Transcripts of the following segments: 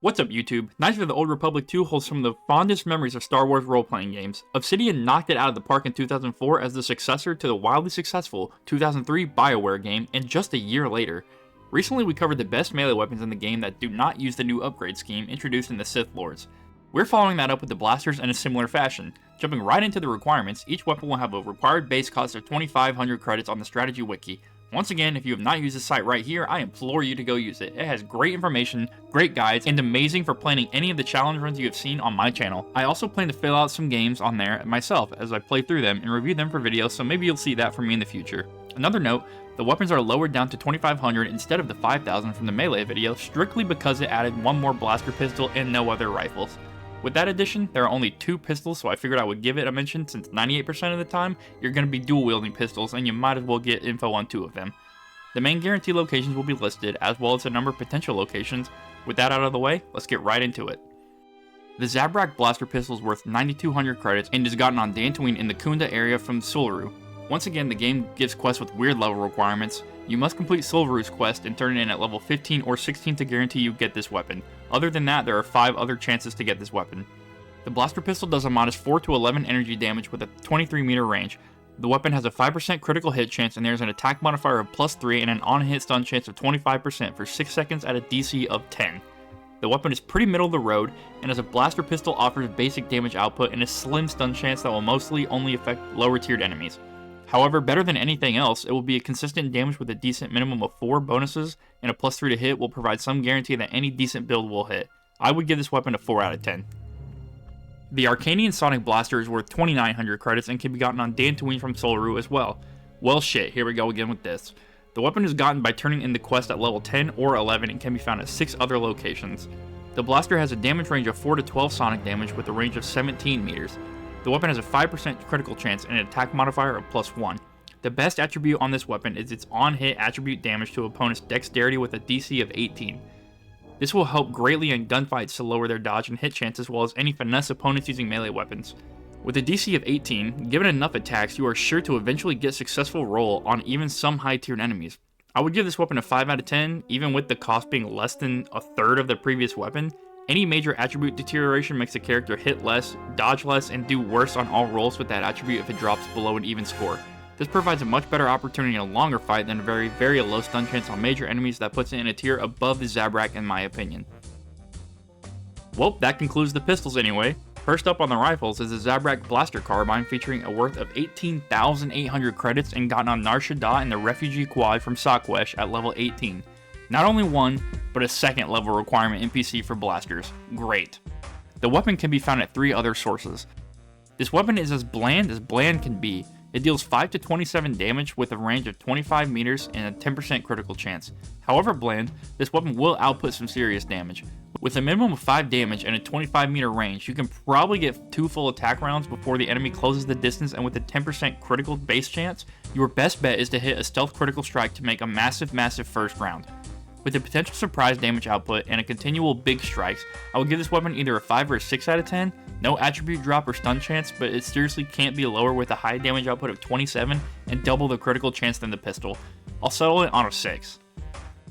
What's up YouTube? Knights of the Old Republic 2 holds some of the fondest memories of Star Wars role-playing games. Obsidian knocked it out of the park in 2004 as the successor to the wildly successful 2003 BioWare game, and just a year later. Recently we covered the best melee weapons in the game that do not use the new upgrade scheme introduced in the Sith Lords. We're following that up with the blasters in a similar fashion. Jumping right into the requirements, each weapon will have a required base cost of 2,500 credits on the strategy wiki. Once again, if you have not used this site right here, I implore you to go use it. It has great information, great guides, and amazing for planning any of the challenge runs you have seen on my channel. I also plan to fill out some games on there myself as I play through them and review them for videos, so maybe you'll see that from me in the future. Another note, the weapons are lowered down to 2,500 instead of the 5,000 from the melee video, strictly because it added one more blaster pistol and no other rifles. With that addition, there are only 2 pistols, so I figured I would give it a mention since 98% of the time, you're going to be dual wielding pistols and you might as well get info on 2 of them. The main guarantee locations will be listed, as well as a number of potential locations. With that out of the way, let's get right into it. The Zabrak blaster pistol is worth 9,200 credits and is gotten on Dantooine in the Kunda area from Suluru. Once again, the game gives quests with weird level requirements. You must complete Sulfuru's quest and turn it in at level 15 or 16 to guarantee you get this weapon. Other than that, there are 5 other chances to get this weapon. The blaster pistol does a modest 4 to 11 energy damage with a 23 meter range. The weapon has a 5% critical hit chance, and there's an attack modifier of +3 and an on-hit stun chance of 25% for 6 seconds at a DC of 10. The weapon is pretty middle of the road, and as a blaster pistol offers basic damage output and a slim stun chance that will mostly only affect lower tiered enemies. However, better than anything else, it will be a consistent damage with a decent minimum of 4 bonuses, and a +3 to hit will provide some guarantee that any decent build will hit. I would give this weapon a 4 out of 10. The Arkanian Sonic Blaster is worth 2,900 credits and can be gotten on Dantooine from Suluru as well. Well shit, here we go again with this. The weapon is gotten by turning in the quest at level 10 or 11 and can be found at 6 other locations. The blaster has a damage range of 4 to 12 sonic damage with a range of 17 meters. The weapon has a 5% critical chance and an attack modifier of +1. The best attribute on this weapon is its on-hit attribute damage to opponent's dexterity with a DC of 18. This will help greatly in gunfights to lower their dodge and hit chance, as well as any finesse opponents using melee weapons. With a DC of 18, given enough attacks, you are sure to eventually get successful roll on even some high-tiered enemies. I would give this weapon a 5 out of 10, even with the cost being less than a third of the previous weapon. Any major attribute deterioration makes the character hit less, dodge less, and do worse on all rolls with that attribute if it drops below an even score. This provides a much better opportunity in a longer fight than a very low stun chance on major enemies that puts it in a tier above the Zabrak in my opinion. Well, that concludes the pistols anyway. First up on the rifles is the Zabrak Blaster Carbine, featuring a worth of 18,800 credits and gotten on Nar Shaddaa in the Refugee Quad from Sokwesh at level 18. Not only one, but a second level requirement NPC for blasters. Great. The weapon can be found at 3 other sources. This weapon is as bland can be. It deals 5 to 27 damage with a range of 25 meters and a 10% critical chance. However bland, this weapon will output some serious damage. With a minimum of 5 damage and a 25 meter range, you can probably get 2 full attack rounds before the enemy closes the distance, and with a 10% critical base chance, your best bet is to hit a stealth critical strike to make a massive first round. With a potential surprise damage output and a continual big strikes, I would give this weapon either a 5 or a 6 out of 10. No attribute drop or stun chance, but it seriously can't be lower with a high damage output of 27 and double the critical chance than the pistol. I'll settle it on a 6.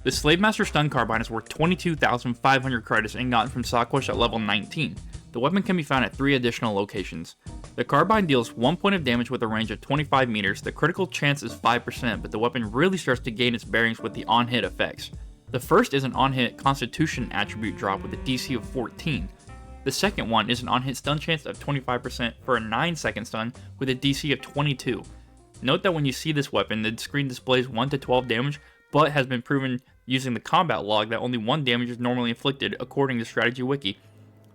The Slavemaster Stun Carbine is worth 22,500 credits and gotten from Sokwesh at level 19. The weapon can be found at 3 additional locations. The Carbine deals 1 point of damage with a range of 25 meters. The critical chance is 5%, but the weapon really starts to gain its bearings with the on-hit effects. The first is an on-hit Constitution attribute drop with a DC of 14. The second one is an on-hit stun chance of 25% for a 9-second stun with a DC of 22. Note that when you see this weapon, the screen displays 1 to 12 damage, but has been proven using the combat log that only 1 damage is normally inflicted according to Strategy Wiki.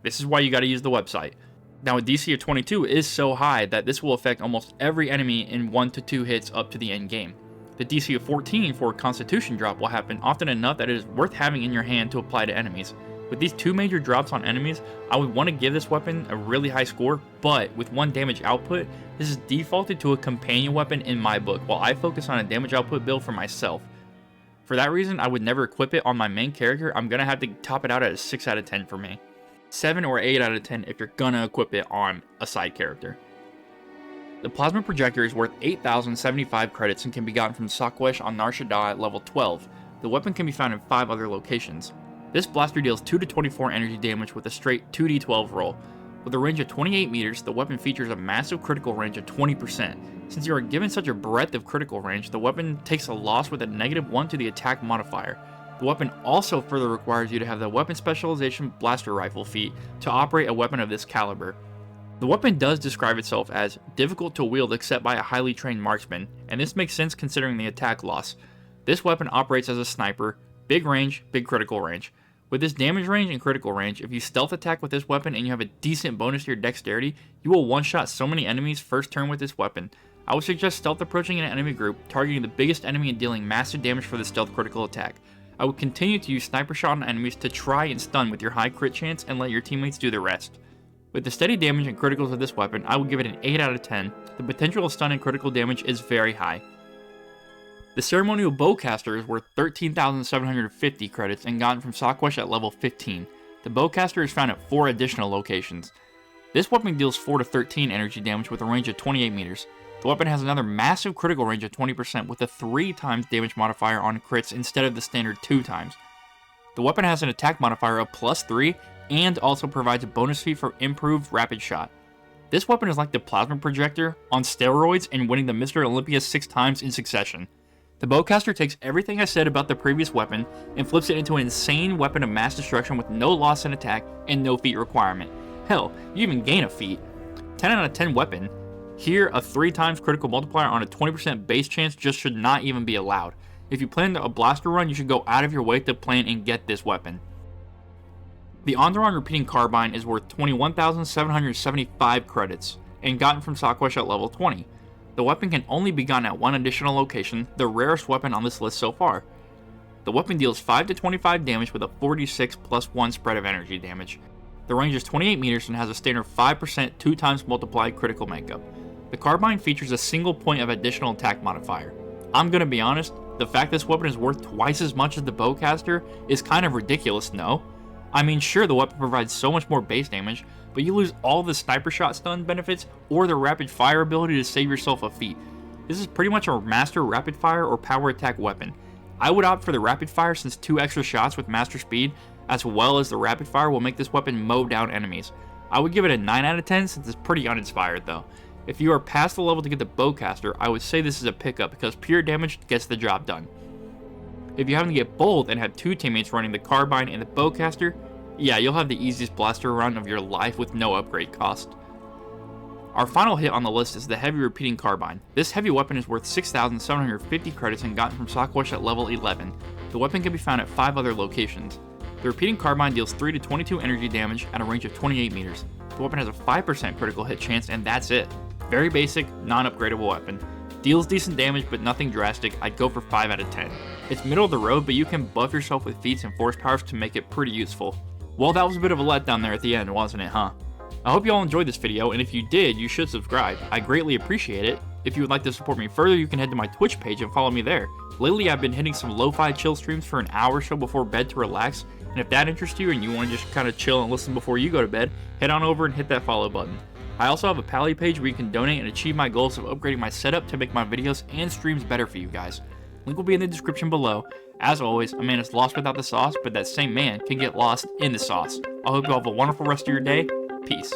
This is why you gotta use the website. Now a DC of 22 is so high that this will affect almost every enemy in 1 to 2 hits up to the end game. The DC of 14 for a Constitution drop will happen often enough that it is worth having in your hand to apply to enemies. With these 2 major drops on enemies, I would want to give this weapon a really high score, but with 1 damage output, this is defaulted to a companion weapon in my book, while I focus on a damage output build for myself. For that reason, I would never equip it on my main character. I'm going to have to top it out at a 6 out of 10 for me. 7 or 8 out of 10 if you're going to equip it on a side character. The Plasma Projector is worth 8,075 credits and can be gotten from Sokwesh on Nar Shaddaa at level 12. The weapon can be found in 5 other locations. This blaster deals 2 to 24 energy damage with a straight 2d12 roll. With a range of 28 meters, the weapon features a massive critical range of 20%. Since you are given such a breadth of critical range, the weapon takes a loss with a -1 to the attack modifier. The weapon also further requires you to have the Weapon Specialization Blaster Rifle feat to operate a weapon of this caliber. The weapon does describe itself as difficult to wield except by a highly trained marksman, and this makes sense considering the attack loss. This weapon operates as a sniper, big range, big critical range. With this damage range and critical range, if you stealth attack with this weapon and you have a decent bonus to your dexterity, you will one-shot so many enemies first turn with this weapon. I would suggest stealth approaching an enemy group, targeting the biggest enemy and dealing massive damage for the stealth critical attack. I would continue to use sniper shot on enemies to try and stun with your high crit chance and let your teammates do the rest. With the steady damage and criticals of this weapon, I would give it an 8 out of 10. The potential of stun and critical damage is very high. The Ceremonial Bowcaster is worth 13,750 credits and gotten from Sawquest at level 15. The Bowcaster is found at 4 additional locations. This weapon deals 4 to 13 energy damage with a range of 28 meters. The weapon has another massive critical range of 20% with a 3 times damage modifier on crits instead of the standard 2 times. The weapon has an attack modifier of +3 and also provides a bonus feat for improved rapid shot. This weapon is like the Plasma Projector on steroids and winning the Mr. Olympia 6 times in succession. The Bowcaster takes everything I said about the previous weapon and flips it into an insane weapon of mass destruction with no loss in attack and no feat requirement. Hell, you even gain a feat. 10 out of 10 weapon. Here, a 3 times critical multiplier on a 20% base chance just should not even be allowed. If you plan a blaster run, you should go out of your way to plan and get this weapon. The Onderon Repeating Carbine is worth 21,775 credits and gotten from Sawquest at level 20. The weapon can only be gotten at 1 additional location, the rarest weapon on this list so far. The weapon deals 5 to 25 damage with a 46 + 1 spread of energy damage. The range is 28 meters and has a standard 5% 2 times multiplied critical makeup. The Carbine features a single point of additional attack modifier. I'm gonna be honest, the fact this weapon is worth twice as much as the Bowcaster is kind of ridiculous, no? I mean, sure, the weapon provides so much more base damage, but you lose all the sniper shot stun benefits or the rapid fire ability to save yourself a feat. This is pretty much a master rapid fire or power attack weapon. I would opt for the rapid fire since 2 extra shots with master speed as well as the rapid fire will make this weapon mow down enemies. I would give it a 9 out of 10 since it's pretty uninspired though. If you are past the level to get the Bowcaster, I would say this is a pickup because pure damage gets the job done. If you happen to get both and have 2 teammates running the Carbine and the Bowcaster, yeah, you'll have the easiest blaster run of your life with no upgrade cost. Our final hit on the list is the Heavy Repeating Carbine. This heavy weapon is worth 6,750 credits and gotten from Sawquest at level 11. The weapon can be found at 5 other locations. The Repeating Carbine deals 3 to 22 energy damage at a range of 28 meters. The weapon has a 5% critical hit chance and that's it. Very basic, non-upgradable weapon. Deals decent damage but nothing drastic, I'd go for 5 out of 10. It's middle of the road but you can buff yourself with feats and force powers to make it pretty useful. Well, that was a bit of a letdown there at the end, wasn't it, huh? I hope you all enjoyed this video, and if you did, you should subscribe. I greatly appreciate it. If you would like to support me further, you can head to my Twitch page and follow me there. Lately, I've been hitting some lo-fi chill streams for an hour or so before bed to relax, and if that interests you and you want to just kind of chill and listen before you go to bed, head on over and hit that follow button. I also have a Pally page where you can donate and achieve my goals of upgrading my setup to make my videos and streams better for you guys. Link will be in the description below. As always, a man is lost without the sauce, but that same man can get lost in the sauce. I hope you all have a wonderful rest of your day. Peace.